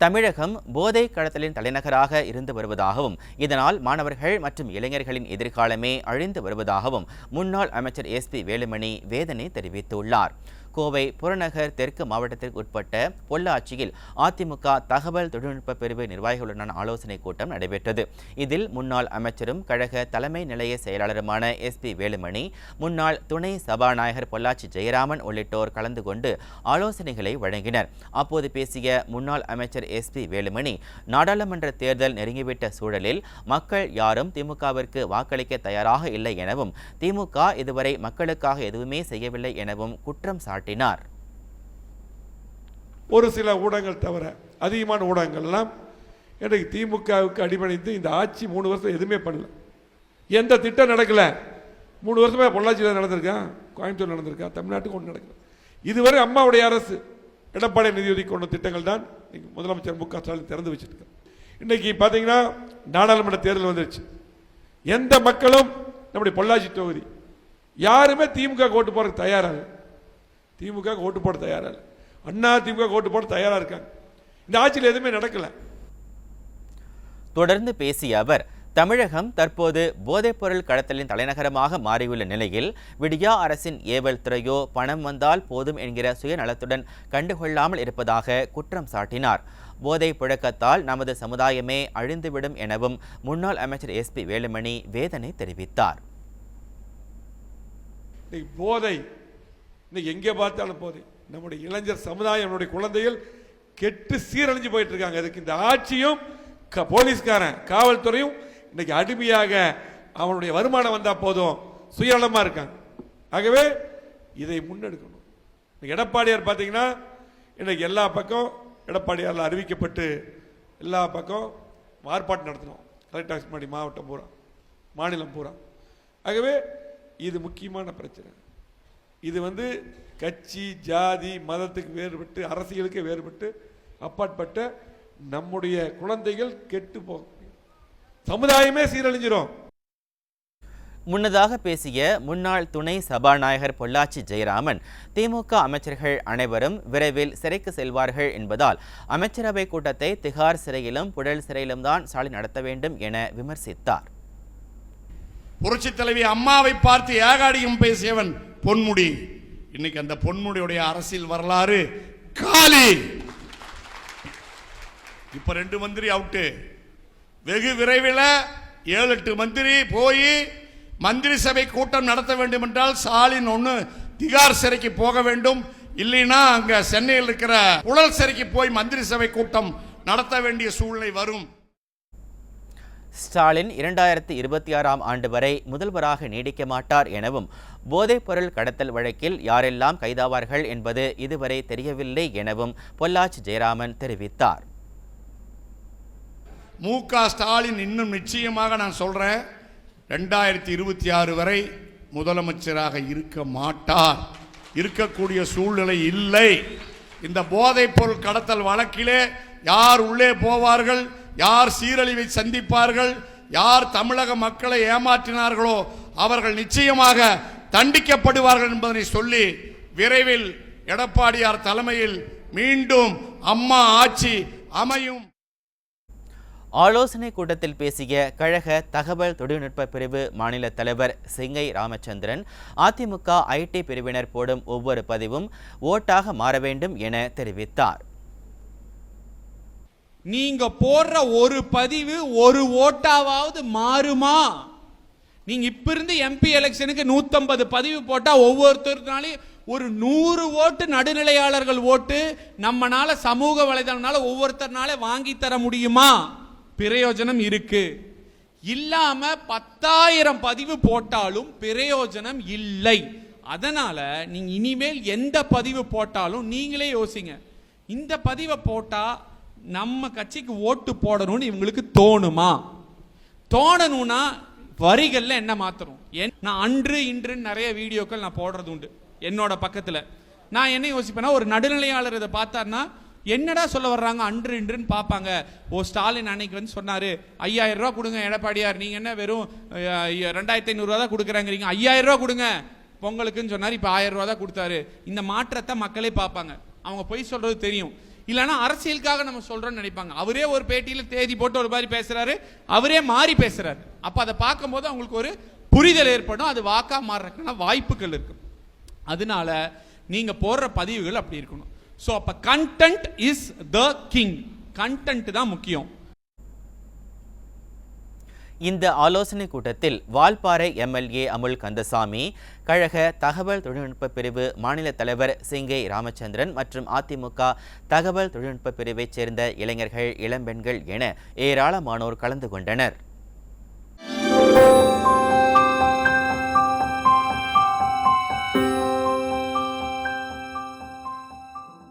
தமிழகம் போதை கடத்தலின் தலைநகராக இருந்து வருவதாகவும் இதனால் மாணவர்கள் மற்றும் இளைஞர்களின் எதிர்காலமே அழிந்து வருவதாகவும் முன்னாள் அமைச்சர் SP வேலுமணி வேதனை தெரிவித்துள்ளார். கோவை புறநகர் தெற்கு மாவட்டத்திற்கு உட்பட்ட பொள்ளாச்சியில் அதிமுக தகவல் தொழில்நுட்ப பிரிவு நிர்வாகிகளுடனான ஆலோசனைக் கூட்டம் நடைபெற்றது. இதில் முன்னாள் அமைச்சரும் கழக தலைமை நிலைய செயலாளருமான SP வேலுமணி, முன்னாள் துணை சபாநாயகர் பொள்ளாச்சி ஜெயராமன் உள்ளிட்டோர் கலந்து கொண்டு ஆலோசனைகளை வழங்கினர். அப்போது பேசிய முன்னாள் அமைச்சர் SP வேலுமணி, நாடாளுமன்ற தேர்தல் நெருங்கிவிட்ட சூழலில் மக்கள் யாரும் திமுகவிற்கு வாக்களிக்க தயாராக இல்லை எனவும் திமுக இதுவரை மக்களுக்காக எதுவுமே செய்யவில்லை எனவும் குற்றம் சாட்டினார். ஒரு சில ஊடகங்கள் தவிர அதிகமான ஊடகங்கள் எல்லாம் எனக்கு திமுகவுக்கு அடிபணிந்து இந்த ஆட்சி 3 வருஷம் எதுவுமே பண்ணல, எந்த திட்டம் நடக்கல. 3 வருஷமா பொள்ளாச்சியில் நடந்திருக்கான், கோயம்புத்தூர் நடந்திருக்கான், தமிழ்நாட்டுக்கு ஒன்று நடக்கல. இதுவரை அம்மாவுடைய அரசு எடப்பாடி நிதியுதவி கொண்ட திட்டங்கள் தான் முதலமைச்சர் மு க ஸ்டாலின் திறந்து வச்சிருக்காங்க. இன்னைக்கு பார்த்தீங்கன்னா நாடாளுமன்ற தேர்தல் வந்துருச்சு. எந்த மக்களும் நம்முடைய பொள்ளாச்சி தொகுதி யாருமே திமுக ஓட்டு போறதுக்கு தயாராக இல்லை. திமுக ஓட்டு போட தயாரா இல்லை, அண்ணா திமுக ஓட்டு போட தயாரா இருக்காங்க. இந்த ஆட்சியில் எதுவுமே நடக்கல. தொடர்ந்து பேசிய அவர், தமிழகம் தற்போது போதைப்பொருள் கடத்தலின் தலைநகரமாக மாறியுள்ள நிலையில் விடியா அரசின் ஏவல் துறையோ பணம் வந்தால் போதும் என்கிற சுயநலத்துடன் கண்டுகொள்ளாமல் இருப்பதாக குற்றம் சாட்டினார். போதை புழக்கத்தால் நமது சமுதாயமே அழிந்துவிடும் எனவும் முன்னாள் அமைச்சர் SP வேலுமணி வேதனை தெரிவித்தார். போதை இன்னைக்கு எங்கே பார்த்தாலும் போதை. நம்முடைய இளைஞர் சமுதாயம், நம்முடைய குழந்தைகள் கெட்டு சீரழிஞ்சு போயிட்டு இருக்காங்க. அதுக்கு இந்த ஆட்சியும் போலீஸ்காரன் காவல்துறையும் இன்னைக்கு அடிமையாக அவனுடைய வருமானம் வந்தா போதும் சுயநலமா இருக்காங்க. ஆகவே இதை முன்னெடுக்கணும். எடப்பாடியார் பார்த்தீங்கன்னா இன்னைக்கு எல்லா பக்கம் எடப்பாடியாரில் அறிவிக்கப்பட்டு எல்லா பக்கம் ஆர்ப்பாட்டம் நடத்தணும், கலெக்டர் மாவட்டம் பூரா, மாநிலம் பூரா. ஆகவே இது முக்கியமான பிரச்சனை. இது கட்சி ஜாதி மதத்துக்கு வேறுபட்டு அரசியலுக்கு வேறுபட்டு அப்பாற்பட்ட நம்முடைய குழந்தைகள் கெட்டு போகும், சமுதாயமே சீரழிஞ்சிரும். முன்னதாக பேசிய முன்னாள் துணை சபாநாயகர் பொள்ளாச்சி ஜெயராமன், திமுக அமைச்சர்கள் அனைவரும் விரைவில் சிறைக்கு செல்வார்கள் என்பதால் அமைச்சரவை கூட்டத்தை திகார் சிறையிலும் புழல் சிறையிலும் தான் ஸ்டாலின் நடத்த வேண்டும் என விமர்சித்தார். புரட்சி தலைவி அம்மாவை பார்த்து ஏகாடியும் பேசியவன் பொன்முடி. இன்னைக்கு அந்த பொன்முடியுடைய அரசியல் வரலாறு காலி. இப்ப 2 மந்திரி அவுட்டு. வெகு விரைவில் 7-8 மந்திரி போய் மந்திரி சபை கூட்டம் நடத்த வேண்டும் என்றால் ஸ்டாலின் ஒன்று திகார் சிறைக்கு போக வேண்டும், இல்லைன்னா அங்க சென்னையில் இருக்கிற புழல் சிறைக்கு போய் மந்திரி சபை கூட்டம் நடத்த வேண்டிய சூழ்நிலை வரும். ஸ்டாலின் 2026ஆம் ஆண்டு வரை முதல்வராக நீடிக்க மாட்டார் எனவும் போதைப் பொருள் கடத்தல் வழக்கில் யாரெல்லாம் கைதாவார்கள் என்பது இதுவரை தெரியவில்லை எனவும் பொள்ளாச்சி ஜெயராமன் தெரிவித்தார். மு க ஸ்டாலின் இன்னும் நிச்சயமாக நான் சொல்றேன், 2026 வரை முதலமைச்சராக இருக்க மாட்டார். இருக்கக்கூடிய சூழ்நிலை இல்லை. இந்த போதைப் பொருள் கடத்தல் வழக்கிலே யார் உள்ளே போவார்கள், யார் சீரழிவை சந்திப்பார்கள், யார் தமிழக மக்களை ஏமாற்றினார்களோ அவர்கள் நிச்சயமாக தண்டிக்கப்படுவார்கள் என்பதனை சொல்லி விரைவில் எடப்பாடியார் தலைமையில் மீண்டும் அம்மா ஆட்சி அமையும். ஆலோசனை கூட்டத்தில் பேசிய கழக தகவல் தொழில்நுட்ப பிரிவு மாநில தலைவர் சிங்கை ராமச்சந்திரன், அதிமுக IT பிரிவினர் போடும் ஒவ்வொரு பதிவும் ஓட்டாக மாற வேண்டும் என தெரிவித்தார். நீங்க போடுற ஒரு பதிவு ஒரு ஓட்டாவது மாறுமா? நீங்க இப்ப இருந்து MP எலெக்ஷனுக்கு 150 பதிவு போட்டா ஒவ்வொருத்தருனாலையும் ஒரு 100 ஓட்டு நடுநிலையாளர்கள் ஓட்டு நம்மனால சமூக வலைதளம்னால ஒவ்வொருத்தர்னால வாங்கி தர முடியுமா? பிரயோஜனம் இருக்கு. இல்லாம 10,000 பதிவு போட்டாலும் பிரயோஜனம் இல்லை. அதனால நீங்க இனிமேல் எந்த பதிவு போட்டாலும் நீங்களே யோசிங்க, இந்த பதிவை போட்டா நம்ம கட்சிக்கு ஓட்டு போடணும்னு இவங்களுக்கு தோணுமா? தோணணும்னா வரிகள்ல என்ன மாத்தணும்? நான் அன்று இன்று நிறைய வீடியோக்கள் நான் போடுறது உண்டு என்னோட பக்கத்துல. நான் என்ன யோசிப்பேன்னா, ஒரு நடுநிலையாளர் இதை பார்த்தாருன்னா என்னடா சொல்ல வர்றாங்க அன்று இன்றுன்னு பார்ப்பாங்க. ஓ, ஸ்டாலின் அன்னைக்கு சொன்னாரு 5000 ரூபா கொடுங்க எடப்பாடியார், நீங்க என்ன வெறும் 2500 ரூபா தான் கொடுக்குறாங்கிறீங்க, 5000 ரூபா கொடுங்க பொங்கலுக்குன்னு சொன்னார், இப்போ 1000 ரூபா தான் கொடுத்தாரு. இந்த மாற்றத்தை மக்களே பார்ப்பாங்க. அவங்க பொய் சொல்றது தெரியும். இல்லைன்னா அரசியலுக்காக நம்ம சொல்றோம்னு நினைப்பாங்க. அவரே ஒரு பேட்டியில் தேதி போட்டு ஒரு மாதிரி பேசுறாரு, அவரே மாறி பேசுறாரு. அப்ப அதை பார்க்கும்போது அவங்களுக்கு ஒரு புரிதல் ஏற்படும், அது வாக்கா மாறுறதுக்கான வாய்ப்புகள் இருக்கு. அதனால நீங்க போடுற பதிவுகள் அப்படி இருக்கணும். ஸோ அப்ப content is the king, content தான் முக்கியம். இந்த ஆலோசனை கூட்டத்தில் வால்பாறை எம்எல்ஏ அமுல் கந்தசாமி, கழக தகவல் தொழில்நுட்ப பிரிவு மாநில தலைவர் சிங்கை ராமச்சந்திரன் மற்றும் அதிமுக தகவல் தொழில்நுட்ப பிரிவைச் சேர்ந்த இளைஞர்கள், இளம்பெண்கள் என ஏராளமானோர் கலந்து கொண்டனர்.